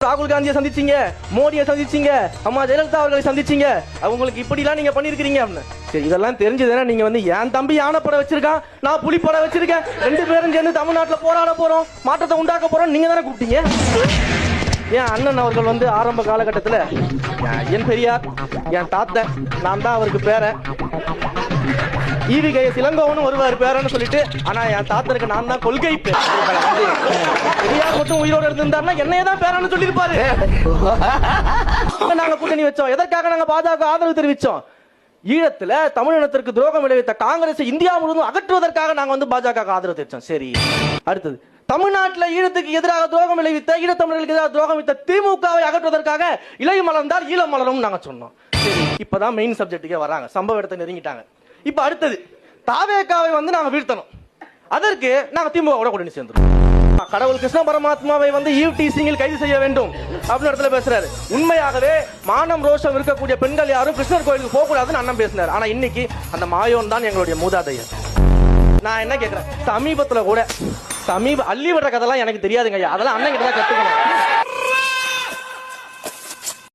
ராகுல் காந்தியை சந்திச்சீங்க, மோடியை சந்திச்சீங்க, அம்மா ஜெயலலிதா அவர்களை சந்திச்சீங்க, அவங்களுக்கு இப்படிலாம் நீங்க பண்ணிருக்கீங்க அப்படின்னு. சரி, இதெல்லாம் தெரிஞ்சதுன்னா நீங்க வந்து என் தம்பி யானை படம் வச்சிருக்கான், நான் புலி படம் வச்சிருக்கேன், 2 பேரும் சேர்ந்து தமிழ்நாட்டில் போராட போறோம், மாற்றத்தை உண்டாக்க போறோம் நீங்க தானே கூப்பிட்டீங்க. என் அண்ணன் அவர்கள் வந்து ஆரம்ப காலகட்டத்தில் என் ஐயன் பெரியார், என் தாத்தன், நான் தான் அவருக்கு பேரன், ஈவிகை இளங்கோவனும் வருவார் பேரன்னு சொல்லிட்டு. ஆனா என் தாத்தனுக்கு நான் தான் கொள்கை பேர். பெரியார் மட்டும் உயிரோடு இருந்திருந்தாருன்னா என்னையே தான் பேரன்னு சொல்லியிருப்பாரு. நாங்க கூட்டணி வச்சோம். எதற்காக நாங்க பாஜக ஆதரவு தெரிவிச்சோம்? ஈழத்துல தமிழினத்திற்கு துரோகம் விளைவித்த காங்கிரஸ் இந்தியா முழுவதும் அகற்றுவதற்காக நாங்க வந்து பாஜக ஆதரவு தெரிவிச்சோம். சரி, அடுத்தது தமிழ்நாட்டில் ஈழத்துக்கு எதிராக துரோகம் விளைவித்த, ஈழத்தமிழர்களுக்கு எதிராக துரோகம் விளைவித்த திமுகவை அகற்றுவதற்காக இலை மலர்ந்தால் ஈழம் மலரும் நாங்க சொன்னோம். சரி, இப்பதான் மெயின் சப்ஜெக்ட்டுக்கே வராங்க, சம்பவ இடத்தை நெருங்கிட்டாங்க. இப்ப அடுத்தது தாவேகாவை வந்து நாங்க வீழ்த்தணும், அதற்கு நாங்க திமுக கூட்டணி சேர்ந்துருவோம். கடவுள் கிருஷ்ண பரமாத்மாவை வந்து ஈவ் டீசிங்கில் கைது செய்ய வேண்டும் அப்படின்னு இடத்துல பேசுறாரு. உண்மையாகவே மானம் ரோஷம் இருக்கக்கூடிய பெண்கள் யாரும் கிருஷ்ணர் கோயிலுக்கு போக கூடாதுன்னு அண்ணன் பேசினார். ஆனா இன்னைக்கு அந்த மாயோன் தான் எங்களுடைய மூதாதையர். நான் என்ன கேட்கிறேன், சமீபத்துல கூட அள்ளி விடுற கதைலாம் எனக்கு தெரியாதுங்க, அதெல்லாம் அண்ணன் கிட்ட தான் கத்துக்கணும்.